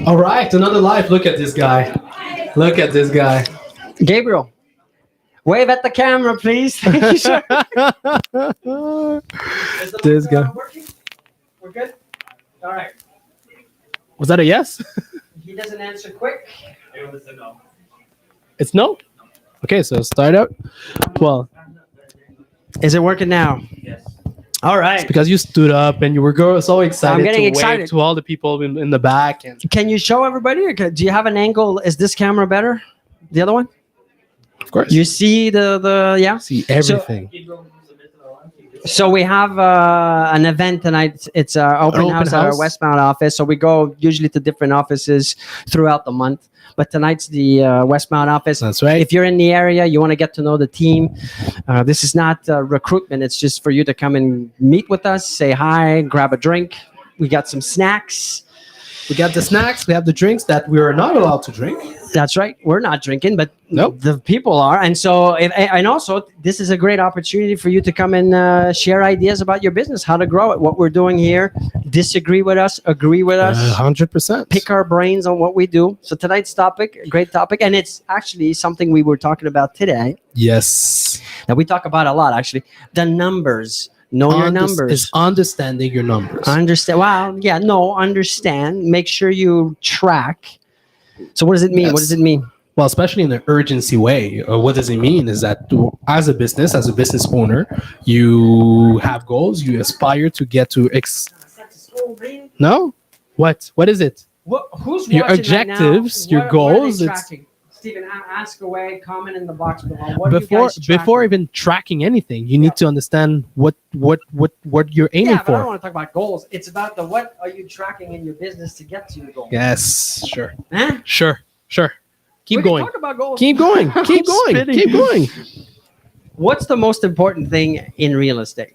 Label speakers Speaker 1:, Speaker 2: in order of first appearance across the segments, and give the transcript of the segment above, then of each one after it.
Speaker 1: All right, another live. Look at this guy. Look at this guy.
Speaker 2: Gabriel, wave at the camera, please. Thank you, sir.
Speaker 1: This guy.
Speaker 2: Working? We're good? All right.
Speaker 1: Was that a yes?
Speaker 2: He doesn't answer quick.
Speaker 1: It's no? Okay, so start out. Well,
Speaker 2: Is it working now? All right.
Speaker 1: because you stood up and you were so excited
Speaker 2: I'm getting
Speaker 1: to
Speaker 2: excited.
Speaker 1: wave to all the people in the back. And
Speaker 2: Can you show everybody? Or do you have an angle? Is this camera better? The other one?
Speaker 1: of course,
Speaker 2: You see the yeah?
Speaker 1: see everything.
Speaker 2: So we have an event tonight. It's our open,
Speaker 1: Open
Speaker 2: house at our
Speaker 1: house.
Speaker 2: westbound office. So we go usually to different offices throughout the month. But tonight's the westbound office.
Speaker 1: That's right.
Speaker 2: If you're in the area, you want to get to know the team. This is not recruitment. It's just for you to come and meet with us, say hi, grab a drink. We got some snacks.
Speaker 1: We got the snacks. We have the drinks that we are not allowed to drink.
Speaker 2: That's right. We're not drinking, but
Speaker 1: Nope.
Speaker 2: the people are. And so, and also, this is a great opportunity for you to come and share ideas about your business, how to grow it, what we're doing here. Disagree with us, agree with us,
Speaker 1: 100%.
Speaker 2: pick our brains on what we do. So tonight's topic, a great topic, and it's actually something we were talking about today
Speaker 1: Yes.
Speaker 2: that we talk about a lot. Actually, the numbers. Know your numbers.
Speaker 1: Is understanding your numbers.
Speaker 2: Understand. Wow. Yeah. No. Understand. Make sure you track. So what does it mean?
Speaker 1: Yes.
Speaker 2: What does it mean?
Speaker 1: Well, especially in an urgency way. What does it mean is that as a business owner, you have goals. You aspire to get to No? What? What is it?
Speaker 2: Who's
Speaker 1: Your
Speaker 2: watching
Speaker 1: objectives,
Speaker 2: right now?
Speaker 1: your
Speaker 2: What are
Speaker 1: goals,
Speaker 2: they
Speaker 1: it's-
Speaker 2: tracking? Stephen, ask away. Comment in the box below. What are you
Speaker 1: Before
Speaker 2: guys tracking?
Speaker 1: before even tracking anything, you need to understand what you're aiming
Speaker 2: Yeah, but I don't
Speaker 1: for.
Speaker 2: want to talk about goals. It's about the what are you tracking in your business to get to your goal.
Speaker 1: Yes, sure.
Speaker 2: Huh?
Speaker 1: Sure.
Speaker 2: We
Speaker 1: Keep
Speaker 2: can
Speaker 1: going.
Speaker 2: talk about goals.
Speaker 1: Keep going. Keep going.
Speaker 2: spitting.
Speaker 1: Keep going.
Speaker 2: What's the most important thing in real estate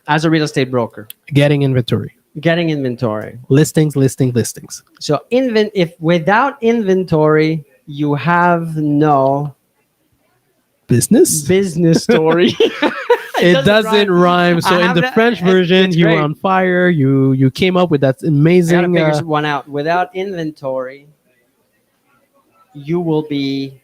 Speaker 2: as a real estate broker?
Speaker 1: Getting inventory.
Speaker 2: Getting inventory.
Speaker 1: Listings.
Speaker 2: So if without inventory, you have no
Speaker 1: Business?
Speaker 2: business story.
Speaker 1: It doesn't rhyme. So
Speaker 2: I
Speaker 1: in
Speaker 2: have
Speaker 1: the
Speaker 2: that-
Speaker 1: French version,
Speaker 2: it's
Speaker 1: you were
Speaker 2: great.
Speaker 1: on fire. You came up with that
Speaker 2: I gotta
Speaker 1: amazing.
Speaker 2: figure one out. Without inventory, you will be.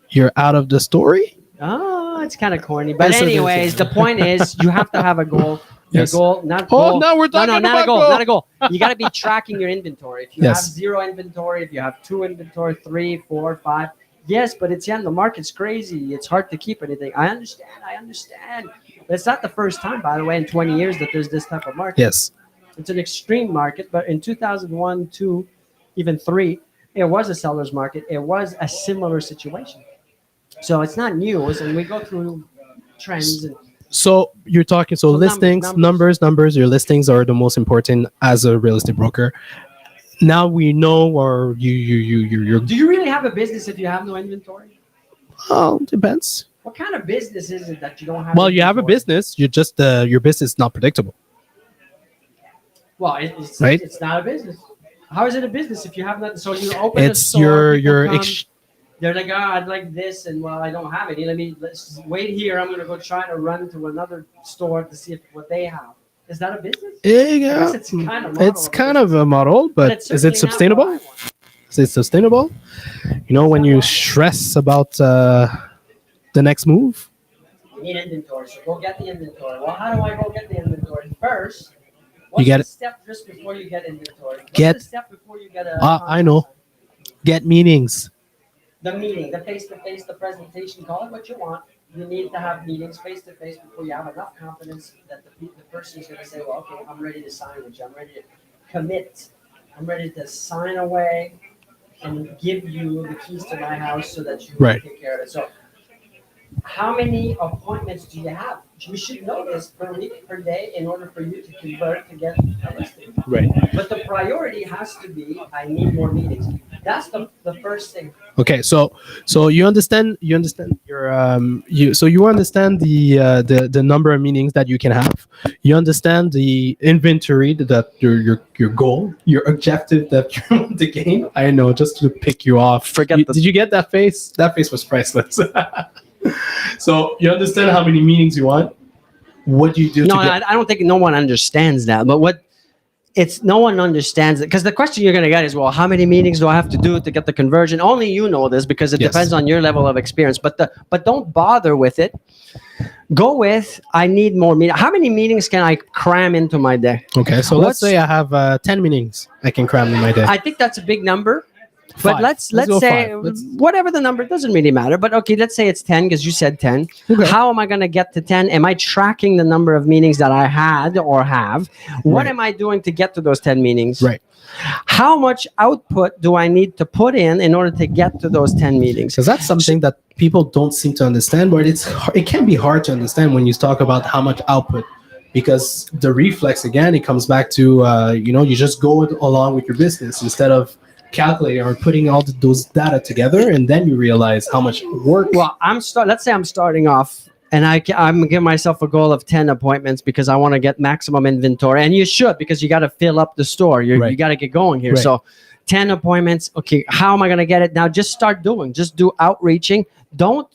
Speaker 1: You're out of the story.
Speaker 2: Oh, it's kind of corny. But
Speaker 1: Yes, it is.
Speaker 2: anyways, the point is you have to have a goal. Your
Speaker 1: Yes.
Speaker 2: goal, not
Speaker 1: Oh,
Speaker 2: goal.
Speaker 1: now we're talking
Speaker 2: not a
Speaker 1: about
Speaker 2: goal.
Speaker 1: goal.
Speaker 2: Not a goal. You got to be tracking your inventory. If you
Speaker 1: Yes.
Speaker 2: have 0 inventory, if you have 2 inventory, 3, 4, 5. Yes, but it's the market's crazy. It's hard to keep anything. I understand. But it's not the first time, by the way, in 20 years that there's this type of market.
Speaker 1: Yes.
Speaker 2: It's an extreme market, but in 2001, 2, even 3, it was a seller's market. It was a similar situation. So it's not news, and we go through trends. And
Speaker 1: So you're talking. So listings, numbers. Your listings are the most important as a real estate broker. Now we know, or you're.
Speaker 2: do you really have a business if you have no inventory?
Speaker 1: Oh, depends.
Speaker 2: What kind of business is it that you don't have?
Speaker 1: Well, you have a
Speaker 2: inventory?
Speaker 1: business. You just your business is not predictable.
Speaker 2: Well,
Speaker 1: Right?
Speaker 2: it's not a business. How is it a business if you have nothing? So you open a
Speaker 1: It's
Speaker 2: store.
Speaker 1: your
Speaker 2: people come, they're like, I'd like this, and well, I don't have it. Let's wait here. I'm gonna go try to run to another store to see what they have. Is that a business?
Speaker 1: Yeah,
Speaker 2: guess it's kind of model
Speaker 1: it's
Speaker 2: of
Speaker 1: kind of a model, but
Speaker 2: it's
Speaker 1: is it
Speaker 2: certainly not
Speaker 1: sustainable?
Speaker 2: what I want.
Speaker 1: Is it sustainable? You know, when you stress about the next move.
Speaker 2: You need inventory, so go get the inventory. Well, how do I go get the inventory? First, what's
Speaker 1: You get
Speaker 2: the
Speaker 1: it.
Speaker 2: step just before you get inventory? What's
Speaker 1: Get-
Speaker 2: the step before you get a?
Speaker 1: I know. Get meetings.
Speaker 2: The meeting, the face-to-face, the presentation, call it what you want. You need to have meetings face-to-face before you have enough confidence that the person is going to say, well, okay, I'm ready to sign with you. I'm ready to commit. I'm ready to sign away and give you the keys to my house so that you
Speaker 1: Right.
Speaker 2: can take care of it. So how many appointments do you have? You should know this per week, per day, in order for you to convert to get a listing.
Speaker 1: Right.
Speaker 2: But the priority has to be, I need more meetings. That's the first thing.
Speaker 1: Okay, so you understand your you understand the number of meetings that you can have. You understand the inventory that your goal, your objective that you want to gain. I know, just to pick you off. Did you get that face? That face was priceless. So you understand how many meetings you want. What do you do?
Speaker 2: No,
Speaker 1: to get,
Speaker 2: I don't think no one understands that. But what it's no one understands it, because the question you're going to get is, well, how many meetings do I have to do to get the conversion? Only you know this, because it
Speaker 1: Yes.
Speaker 2: depends on your level of experience. But don't bother with it. Go with, I need more meetings. How many meetings can I cram into my day?
Speaker 1: Okay, so
Speaker 2: What's-
Speaker 1: let's say I have 10 meetings I can cram in my day.
Speaker 2: I think that's a big number. But
Speaker 1: 5.
Speaker 2: let's
Speaker 1: go
Speaker 2: say
Speaker 1: 5. Let's-
Speaker 2: whatever the number, doesn't really matter. But okay, let's say it's 10, because you said 10.
Speaker 1: Okay.
Speaker 2: How am I going to get to 10? Am I tracking the number of meetings that I had or have? What
Speaker 1: Right.
Speaker 2: am I doing to get to those 10 meetings?
Speaker 1: Right.
Speaker 2: How much output do I need to put in order to get to those 10 meetings?
Speaker 1: Because that's something that people don't seem to understand, but it can be hard to understand when you talk about how much output, because the reflex, again, it comes back to you just go along with your business instead of calculating or putting all those data together, and then you realize how much work.
Speaker 2: Well, let's say I'm starting off, and I'm giving myself a goal of 10 appointments because I want to get maximum inventory. And you should, because you got to fill up the store. You
Speaker 1: Right.
Speaker 2: got to get going here.
Speaker 1: Right.
Speaker 2: So 10 appointments. Okay, how am I going to get it? Now just start doing. Just do outreaching. Don't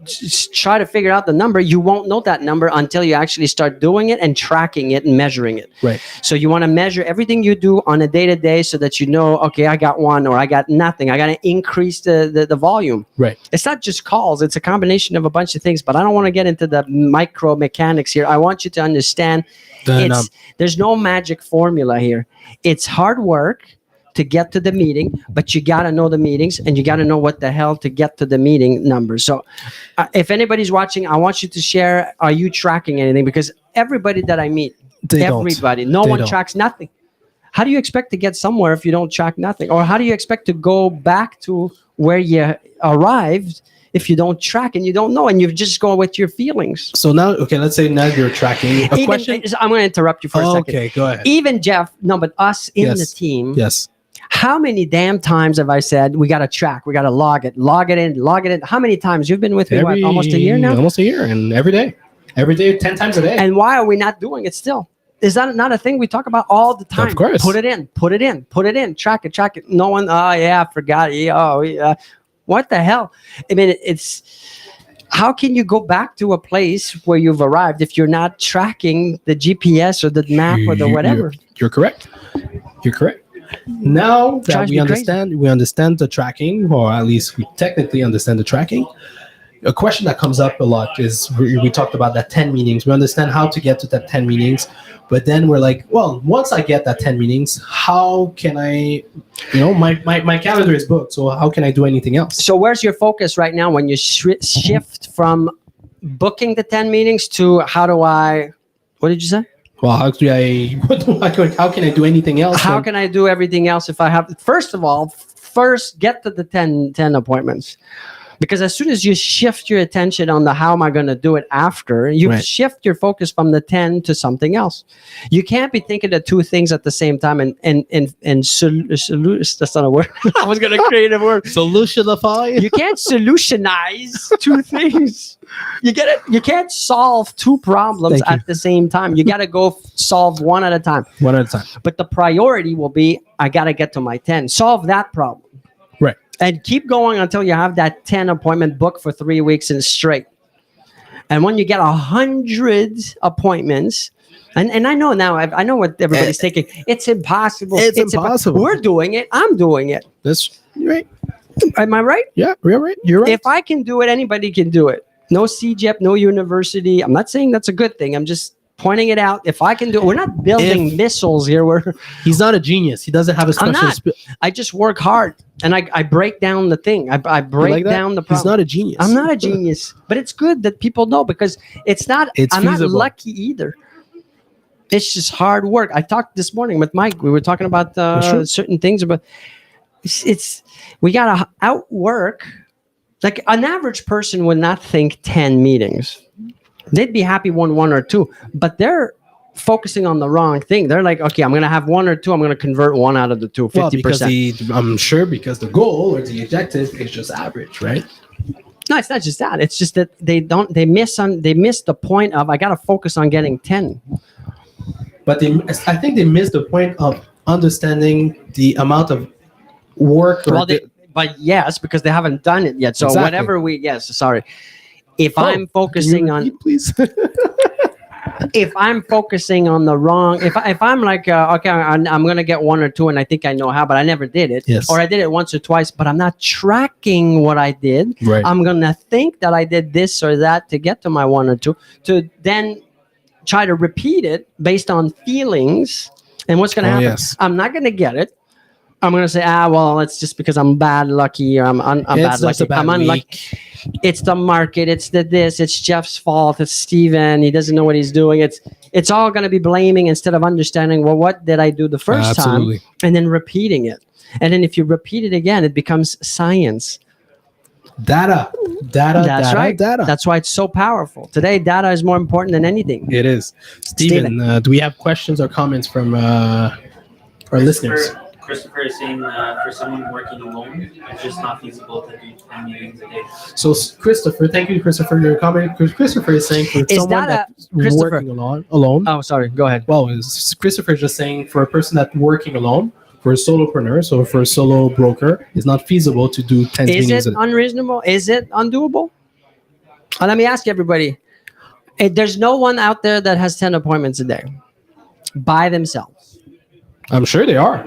Speaker 2: just try to figure out the number. You won't know that number until you actually start doing it and tracking it and measuring it.
Speaker 1: Right.
Speaker 2: So you want to measure everything you do on a day-to-day so that you know, okay, I got 1 or I got nothing. I got to increase the volume.
Speaker 1: Right.
Speaker 2: It's not just calls. It's a combination of a bunch of things, but I don't want to get into the micro mechanics here. I want you to understand there's no magic formula here. It's hard work to get to the meeting, but you got to know the meetings, and you got to know what the hell to get to the meeting numbers. So if anybody's watching, I want you to share, are you tracking anything? Because everybody that I meet,
Speaker 1: They don't.
Speaker 2: everybody, no
Speaker 1: They
Speaker 2: one
Speaker 1: don't.
Speaker 2: tracks nothing. How do you expect to get somewhere if you don't track nothing? Or how do you expect to go back to where you arrived if you don't track and you don't know, and you just go with your feelings?
Speaker 1: So now, okay, let's say now you're tracking a question.
Speaker 2: I'm going to interrupt you for a second.
Speaker 1: Okay, go ahead.
Speaker 2: Even Jeff, no, but us in
Speaker 1: Yes.
Speaker 2: the team,
Speaker 1: Yes.
Speaker 2: how many damn times have I said, we got to track, we got to log it in? How many times? You've been with me, what, almost a year now?
Speaker 1: Almost a year, and every day, 10 times a day.
Speaker 2: And why are we not doing it still? Is that not a thing we talk about all the time?
Speaker 1: Of course.
Speaker 2: Put it in, track it. No one, oh yeah, I forgot. Oh yeah. What the hell? I mean, it's, how can you go back to a place where you've arrived if you're not tracking the GPS or the map or the whatever?
Speaker 1: You're correct. You're correct. Now that
Speaker 2: Drives
Speaker 1: we
Speaker 2: me crazy.
Speaker 1: understand the tracking, or at least we technically understand the tracking. A question that comes up a lot is we talked about that 10 meetings. We understand how to get to that 10 meetings, but then we're like, well, once I get that 10 meetings, how can I, my calendar is booked, so how can I do anything else?
Speaker 2: So where's your focus right now when you shift from booking the 10 meetings to what did you say?
Speaker 1: Well, how can I do anything else?
Speaker 2: How can I do everything else if I have, first of all, get to the 10 appointments. Because as soon as you shift your attention on the how am I going to do it after, you
Speaker 1: Right.
Speaker 2: shift your focus from the 10 to something else. You can't be thinking of two things at the same time and that's not a word. I was going to create a word.
Speaker 1: Solutionify?
Speaker 2: You can't solutionize two things. You get it? You can't solve two problems
Speaker 1: Thank you.
Speaker 2: at the same time. You got to go solve one at a time.
Speaker 1: One at a time.
Speaker 2: But the priority will be, I got to get to my 10. Solve that problem.
Speaker 1: Right.
Speaker 2: And keep going until you have that 10 appointment booked for 3 weeks and straight. And when you get 100 appointments, and I know now, I know what everybody's thinking. It's impossible.
Speaker 1: It's impossible.
Speaker 2: We're doing it. I'm doing it.
Speaker 1: That's right.
Speaker 2: Am I right?
Speaker 1: Yeah, you're right. You're right.
Speaker 2: If I can do it, anybody can do it. No CGEP, no university. I'm not saying that's a good thing. I'm just pointing it out. If I can do it, we're not building missiles here.
Speaker 1: He's not a genius. He doesn't have a special.
Speaker 2: I'm not. I just work hard and I break down the thing. I break down the problem.
Speaker 1: He's not a genius.
Speaker 2: I'm not a genius, but it's good that people know because
Speaker 1: It's
Speaker 2: I'm
Speaker 1: feasible.
Speaker 2: not lucky either. It's just hard work. I talked this morning with Mike. We were talking about
Speaker 1: true.
Speaker 2: certain things, but we got to outwork. Like an average person would not think 10 meetings. They'd be happy one or two, but they're focusing on the wrong thing. They're like, okay, I'm going to have 1 or 2. I'm going to convert 1 out of the 2, 50%.
Speaker 1: Well, because I'm sure because the goal or the objective is just average, right?
Speaker 2: No, it's not just that. It's just that they miss the point of I got to focus on getting 10.
Speaker 1: But I think they missed the point of understanding the amount of work.
Speaker 2: But yes, because they haven't done it yet. So
Speaker 1: Exactly.
Speaker 2: whenever if I'm focusing on,
Speaker 1: please.
Speaker 2: if I'm focusing on the wrong, if I'm like, okay, I'm gonna get one or two, and I think I know how, but I never did it,
Speaker 1: Yes.
Speaker 2: or I did it once or twice, but I'm not tracking what I did.
Speaker 1: Right.
Speaker 2: I'm gonna think that I did this or that to get to my one or two, to then try to repeat it based on feelings. And what's gonna
Speaker 1: Oh,
Speaker 2: happen?
Speaker 1: yes.
Speaker 2: I'm not gonna get it. I'm gonna say, well, it's just because I'm bad lucky, or I'm
Speaker 1: It's
Speaker 2: bad
Speaker 1: just
Speaker 2: lucky.
Speaker 1: a bad
Speaker 2: I'm unlucky.
Speaker 1: week.
Speaker 2: It's the market. It's the this. It's Jeff's fault. It's Steven. He doesn't know what he's doing. It's all gonna be blaming instead of understanding. Well, what did I do the first
Speaker 1: Absolutely.
Speaker 2: time, and then repeating it. And then if you repeat it again, it becomes science.
Speaker 1: Data.
Speaker 2: That's right.
Speaker 1: Data.
Speaker 2: That's why it's so powerful. Today, data is more important than anything.
Speaker 1: It is. Steven, do we have questions or comments from our listeners?
Speaker 3: Christopher is saying for someone working alone, it's just not feasible to do 10 meetings a day.
Speaker 1: So, Christopher, thank you, Christopher, for your comment. Christopher is saying for
Speaker 2: Is
Speaker 1: someone
Speaker 2: that
Speaker 1: that's
Speaker 2: Christopher?
Speaker 1: working alone.
Speaker 2: Oh, sorry. Go ahead.
Speaker 1: Well, Christopher is just saying for a person that's working alone, for a solopreneur, so for a solo broker, it's not feasible to do 10
Speaker 2: Is
Speaker 1: meetings
Speaker 2: it
Speaker 1: a day.
Speaker 2: unreasonable? Is it undoable? Let me ask everybody. There's no one out there that has 10 appointments a day by themselves.
Speaker 1: I'm sure they are.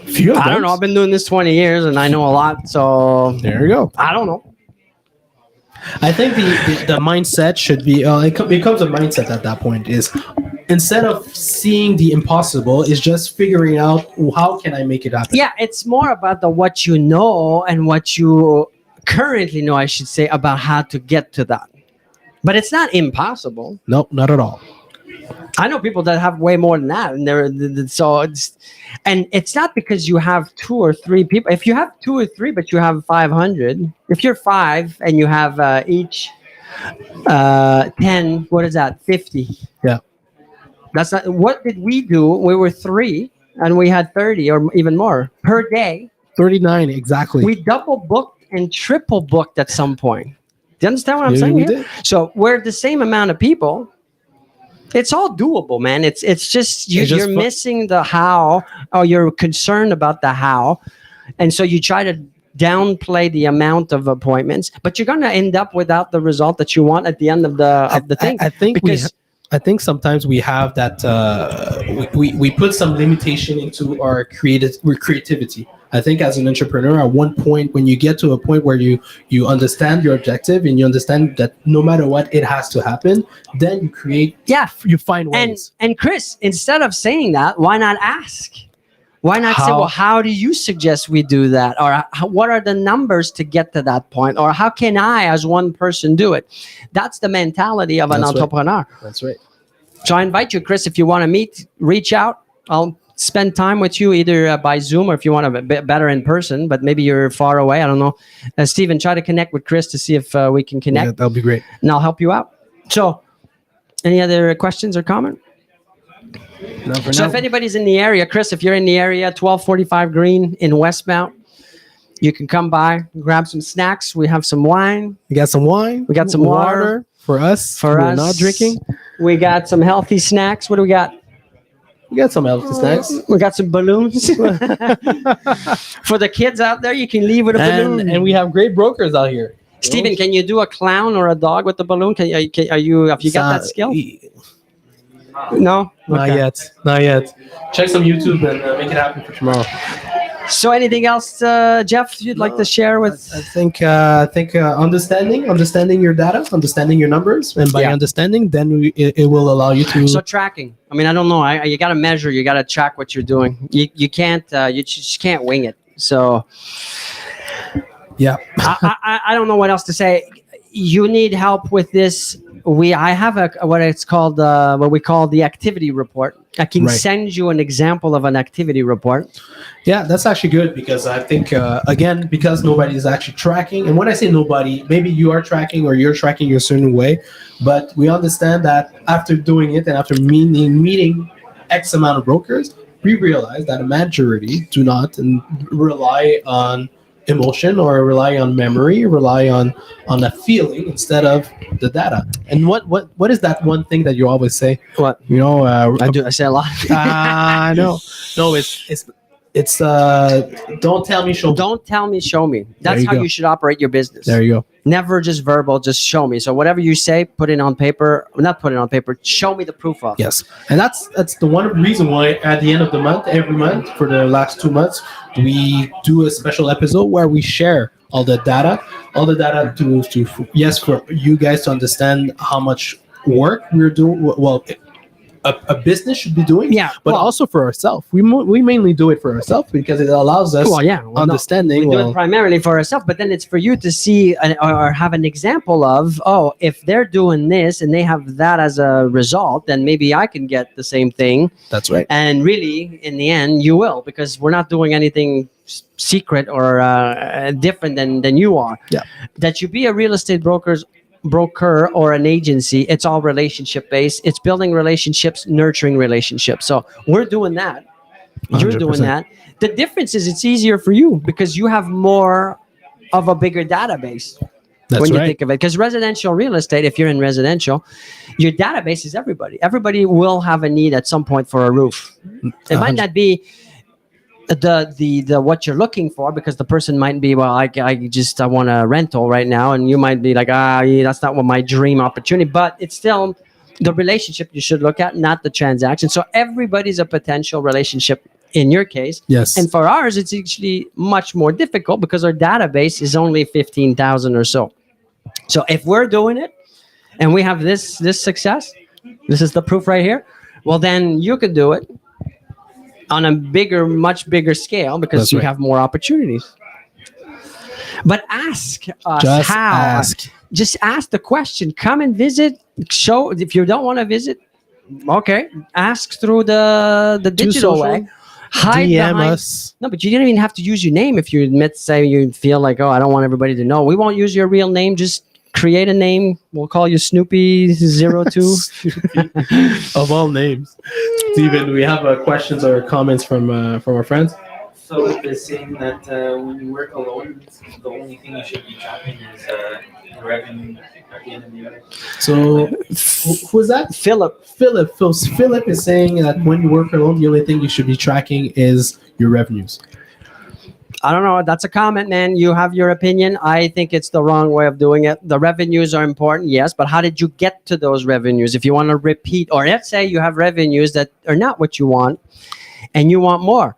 Speaker 1: Few of
Speaker 2: I don't
Speaker 1: them.
Speaker 2: know. I've been doing this 20 years and I know a lot. So
Speaker 1: There you go.
Speaker 2: I don't know.
Speaker 1: I think the mindset should be it becomes a mindset at that point is instead of seeing the impossible is just figuring out how can I make it happen.
Speaker 2: Yeah, it's more about the what you know and what you currently know, I should say, about how to get to that. But it's not impossible.
Speaker 1: Nope, not at all.
Speaker 2: I know people that have way more than that, and it's not because you have two or three people. If you have two or three, but you have 500, if you're five and you have each 10, what is that? 50.
Speaker 1: Yeah.
Speaker 2: That's not. What did we do? We were three, and we had 30 or even more per day.
Speaker 1: 39 exactly.
Speaker 2: We double booked and triple booked at some point. Do you understand what I'm
Speaker 1: Yeah,
Speaker 2: saying
Speaker 1: we
Speaker 2: here?
Speaker 1: did.
Speaker 2: So we're the same amount of people. It's all doable, man. It's just
Speaker 1: It's just
Speaker 2: you're missing the how, or you're concerned about the how, and so you try to downplay the amount of appointments, but you're gonna end up without the result that you want at the end of the thing.
Speaker 1: I think
Speaker 2: because
Speaker 1: I think sometimes we have that we put some limitation into our creativity. I think as an entrepreneur, at one point when you get to a point where you understand your objective and you understand that no matter what it has to happen, then you create.
Speaker 2: yeah,
Speaker 1: You find ways.
Speaker 2: and Chris, instead of saying that, why not ask? Why not say,
Speaker 1: How-
Speaker 2: well, how do you suggest we do that? Or what are the numbers to get to that point? Or how can I, as one person, do it? That's the mentality of an
Speaker 1: That's right.
Speaker 2: entrepreneur.
Speaker 1: That's right.
Speaker 2: So I invite you, Chris, if you want to meet, reach out. I'll spend time with you either by Zoom or if you want to be better in person, but maybe you're far away. I don't know. Steven, try to connect with Chris to see if we can connect,
Speaker 1: Yeah, that'll be great.
Speaker 2: and I'll help you out. So any other questions or comment?
Speaker 1: No, for
Speaker 2: So
Speaker 1: now.
Speaker 2: if anybody's in the area, Chris, if you're in the area, 1245 Green in Westmount, you can come by, grab some snacks. We have some wine.
Speaker 1: We got some wine.
Speaker 2: We got some water.
Speaker 1: for us.
Speaker 2: For
Speaker 1: who are
Speaker 2: us,
Speaker 1: not drinking.
Speaker 2: We got some healthy snacks. What do we got?
Speaker 1: We got some healthy snacks.
Speaker 2: We got some balloons. For the kids out there, you can leave with a balloon.
Speaker 1: And we have great brokers out here.
Speaker 2: Steven, can you do a clown or a dog with the balloon? Are you have you got that skill? No?
Speaker 1: Not
Speaker 2: Okay.
Speaker 1: yet. Not yet. Check some YouTube and make it happen for tomorrow.
Speaker 2: So anything else, Jeff, you'd like to share with?
Speaker 1: I think understanding your data, understanding your numbers, and by
Speaker 2: Yeah.
Speaker 1: understanding, then it will allow you to.
Speaker 2: So tracking. I mean, I don't know. You got to measure. You got to track what you're doing. You can't. You just can't wing it. So
Speaker 1: yeah.
Speaker 2: I don't know what else to say. You need help with this. I have what it's called, what we call the activity report. I can
Speaker 1: Right.
Speaker 2: send you an example of an activity report.
Speaker 1: Yeah, that's actually good because I think again because nobody is actually tracking, and when I say nobody, maybe you are tracking or you're tracking a certain way, but we understand that after doing it and after meeting X amount of brokers, we realize that a majority do not and rely on emotion or rely on memory, rely on a feeling instead of the data. And what is that one thing that you always say?
Speaker 2: What?
Speaker 1: You know,
Speaker 2: I say a lot.
Speaker 1: I know. No, it's It's don't tell me, show me.
Speaker 2: Don't tell me, show me.
Speaker 1: There
Speaker 2: That's
Speaker 1: you
Speaker 2: how
Speaker 1: go.
Speaker 2: you should operate your business.
Speaker 1: There you go.
Speaker 2: Never just verbal, just show me. So whatever you say, put it on paper. Not put it on paper. Show me the proof of.
Speaker 1: Yes, and that's the one reason why at the end of the month, every month for the last 2 months, we do a special episode where we share all the data to yes, for you guys to understand how much work we're doing. Well, a business should be doing,
Speaker 2: Yeah,
Speaker 1: but
Speaker 2: well-
Speaker 1: also for ourselves. We mainly do it for ourselves because it allows us
Speaker 2: Well, yeah, well, no,
Speaker 1: understanding.
Speaker 2: we do it primarily for ourselves, but then it's for you to see or have an example of, oh, if they're doing this and they have that as a result, then maybe I can get the same thing.
Speaker 1: that's right.
Speaker 2: And really, in the end, you will, because we're not doing anything secret or different than you are.
Speaker 1: Yeah.
Speaker 2: That you be a real estate broker or an agency, it's all relationship based. It's building relationships, nurturing relationships. So we're doing that. You're doing
Speaker 1: 100%.
Speaker 2: that. The difference is it's easier for you because you have more of a bigger database.
Speaker 1: That's
Speaker 2: when you
Speaker 1: right.
Speaker 2: think of it, because residential real estate, if you're in residential, your database is everybody. Everybody will have a need at some point for a roof. It might not be the what you're looking for, because the person might be, well, I want a rental right now, and you might be like, yeah, that's not what my dream opportunity, but it's still the relationship you should look at, not the transaction. So everybody's a potential relationship in your case.
Speaker 1: Yes.
Speaker 2: And for ours, it's actually much more difficult because our database is only 15,000 or so. So if we're doing it and we have this success, this is the proof right here, well, then you could do it on a much bigger scale because
Speaker 1: That's
Speaker 2: you
Speaker 1: right.
Speaker 2: have more opportunities. But ask us
Speaker 1: Just
Speaker 2: how.
Speaker 1: ask.
Speaker 2: Just ask the question. Come and visit. Show if you don't want to visit. Okay, ask through the digital
Speaker 1: social.
Speaker 2: way. Hide
Speaker 1: DM
Speaker 2: behind.
Speaker 1: us.
Speaker 2: No, but you don't even have to use your name if you admit, say you feel like, oh, I don't want everybody to know. We won't use your real name. Just create a name. We'll call you Snoopy02.
Speaker 1: Of all names. Steven, we have questions or comments from our friends.
Speaker 3: So they're saying that when you work alone, the only thing you should be tracking is revenue at the end of the year.
Speaker 1: So who is that?
Speaker 2: Philip.
Speaker 1: Philip is saying that when you work alone, the only thing you should be tracking is your revenues.
Speaker 2: I don't know. That's a comment, man. You have your opinion. I think it's the wrong way of doing it. The revenues are important, yes, but how did you get to those revenues? If you want to repeat, or let's say you have revenues that are not what you want and you want more.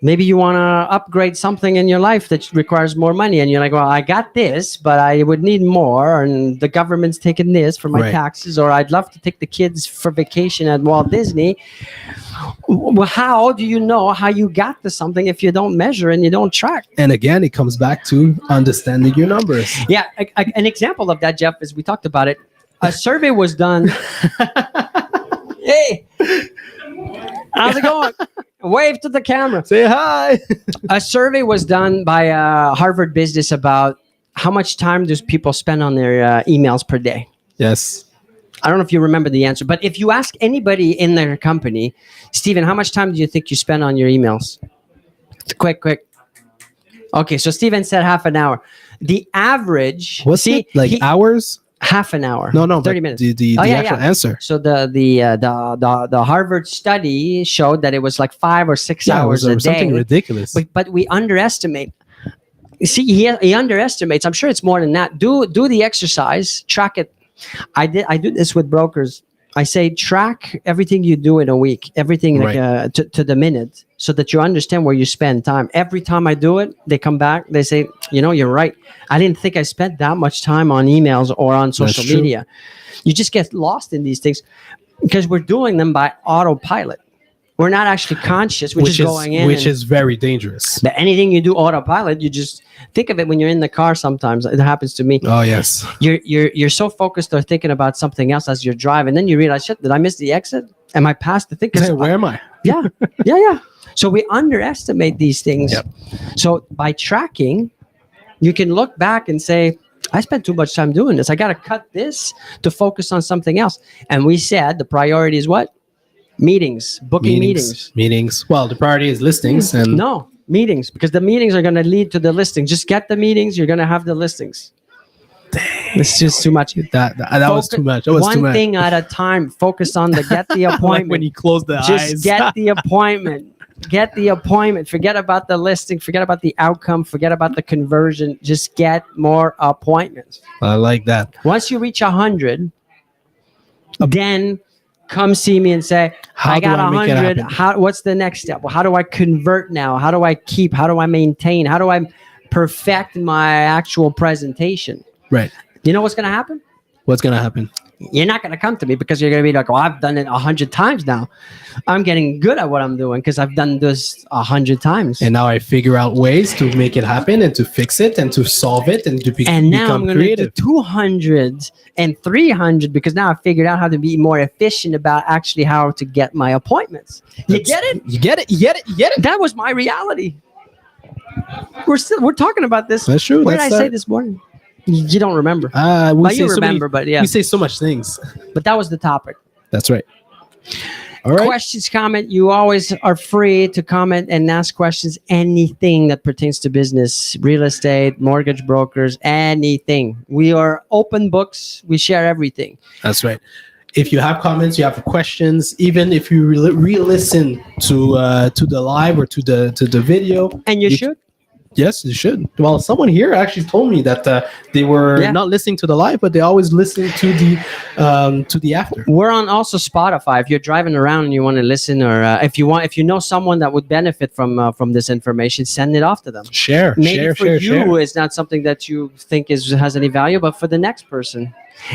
Speaker 2: Maybe you want to upgrade something in your life that requires more money, and you're like, well, I got this, but I would need more, and the government's taking this for my
Speaker 1: Right.
Speaker 2: taxes, or I'd love to take the kids for vacation at Walt Disney. Well, how do you know how you got to something if you don't measure and you don't track?
Speaker 1: And again, it comes back to understanding your numbers.
Speaker 2: Yeah, an example of that, Jeff, is we talked about it. A survey was done. Hey, how's it going? Wave to the camera.
Speaker 1: Say hi.
Speaker 2: A survey was done by Harvard Business about how much time does people spend on their emails per day.
Speaker 1: Yes.
Speaker 2: I don't know if you remember the answer, but if you ask anybody in their company, Steven, how much time do you think you spend on your emails? Quick. Okay, so Steven said half an hour. The average,
Speaker 1: What's it? Like hours?
Speaker 2: half an hour.
Speaker 1: No,
Speaker 2: 30
Speaker 1: but
Speaker 2: minutes.
Speaker 1: The
Speaker 2: Oh, yeah,
Speaker 1: actual answer.
Speaker 2: So the Harvard study showed that it was like 5 or 6
Speaker 1: Yeah, it
Speaker 2: hours
Speaker 1: was
Speaker 2: a
Speaker 1: something
Speaker 2: day.
Speaker 1: ridiculous.
Speaker 2: But we underestimate. See, he underestimates. I'm sure it's more than that. Do the exercise, track it. I do this with brokers. I say track everything you do in a week, everything like
Speaker 1: Right.
Speaker 2: to the minute, so that you understand where you spend time. Every time I do it, they come back. They say, you're right. I didn't think I spent that much time on emails or on social
Speaker 1: true.
Speaker 2: media. You just get lost in these things because we're doing them by autopilot. We're not actually conscious. We're just going in.
Speaker 1: Which is very dangerous.
Speaker 2: But anything you do autopilot, you just think of it when you're in the car. Sometimes it happens to me.
Speaker 1: Oh yes.
Speaker 2: You're so focused or thinking about something else as you're driving, then you realize, shit, did I miss the exit? Am I past the thing? 'Cause
Speaker 1: Hey, where am I?
Speaker 2: yeah. So we underestimate these things.
Speaker 1: Yep.
Speaker 2: So by tracking, you can look back and say, I spent too much time doing this. I got to cut this to focus on something else. And we said the priority is what? Meetings, booking meetings.
Speaker 1: Well, the priority is listings, and
Speaker 2: No, meetings, because the meetings are going to lead to the listing. Just get the meetings, you're going to have the listings. It's just too much.
Speaker 1: that was too much. That was
Speaker 2: One
Speaker 1: too much.
Speaker 2: thing at a time. Focus on get the appointment.
Speaker 1: Like when you close the
Speaker 2: Just
Speaker 1: eyes.
Speaker 2: get the appointment. Get the appointment. Forget about the listing. Forget about the outcome. Forget about the conversion. Just get more appointments.
Speaker 1: I like that.
Speaker 2: Once you reach 100, then come see me and say,
Speaker 1: How
Speaker 2: I
Speaker 1: do
Speaker 2: got
Speaker 1: I make it
Speaker 2: 100.
Speaker 1: happen?
Speaker 2: What's the next step? Well, how do I convert now? How do I keep? How do I maintain? How do I perfect my actual presentation?
Speaker 1: Right.
Speaker 2: You know what's going to happen?
Speaker 1: What's gonna happen?
Speaker 2: You're not going to come to me because you're going to be like, oh, I've done it 100 times now. I'm getting good at what I'm doing because I've done this 100 times.
Speaker 1: And now I figure out ways to make it happen and to fix it and to solve it and to
Speaker 2: And now I'm
Speaker 1: become
Speaker 2: going to do
Speaker 1: creative.
Speaker 2: 200 and 300 because now I figured out how to be more efficient about actually how to get my appointments. You get it?
Speaker 1: You get it? You get it? You get it?
Speaker 2: That was my reality. We're talking about this.
Speaker 1: That's true.
Speaker 2: What did I
Speaker 1: That's
Speaker 2: say this morning? You don't remember.
Speaker 1: We
Speaker 2: But
Speaker 1: say
Speaker 2: you
Speaker 1: so
Speaker 2: remember,
Speaker 1: many,
Speaker 2: but yeah.
Speaker 1: we say so much things.
Speaker 2: But that was the topic.
Speaker 1: That's right. All right.
Speaker 2: Questions, comment. You always are free to comment and ask questions. Anything that pertains to business, real estate, mortgage brokers, anything. We are open books. We share everything.
Speaker 1: That's right. If you have comments, you have questions, even if you re-listen to the live or to the video,
Speaker 2: And you should.
Speaker 1: Yes, you should. Well, someone here actually told me that they were
Speaker 2: Yeah.
Speaker 1: not listening to the live, but they always listen to the after.
Speaker 2: We're on also Spotify. If you're driving around and you want to listen, or if you know someone that would benefit from this information, send it off to them.
Speaker 1: Share,
Speaker 2: Maybe
Speaker 1: share,
Speaker 2: for
Speaker 1: share,
Speaker 2: you,
Speaker 1: share.
Speaker 2: it's not something that you think has any value, but for the next person,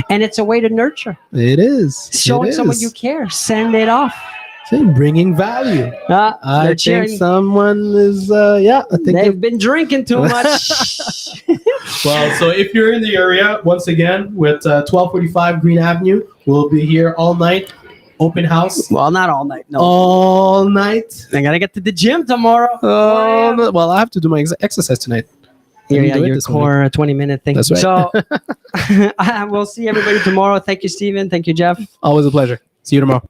Speaker 2: and it's a way to nurture.
Speaker 1: It is.
Speaker 2: Showing
Speaker 1: It
Speaker 2: someone
Speaker 1: is.
Speaker 2: you care. Send it off.
Speaker 1: See, bringing value. I
Speaker 2: They're
Speaker 1: think
Speaker 2: cheering.
Speaker 1: someone is. I think.
Speaker 2: They've been drinking too much.
Speaker 1: Well, so if you're in the area, once again, with 1245 Green Avenue, we'll be here all night. Open house.
Speaker 2: Well, not all night. No,
Speaker 1: All night.
Speaker 2: I gotta get to the gym tomorrow.
Speaker 1: Well, I have to do my exercise tonight.
Speaker 2: Yeah,
Speaker 1: Let me do it
Speaker 2: your
Speaker 1: this morning.
Speaker 2: core 20-minute thing.
Speaker 1: That's right.
Speaker 2: So we'll see everybody tomorrow. Thank you, Steven. Thank you, Jeff.
Speaker 1: Always a pleasure. See you tomorrow.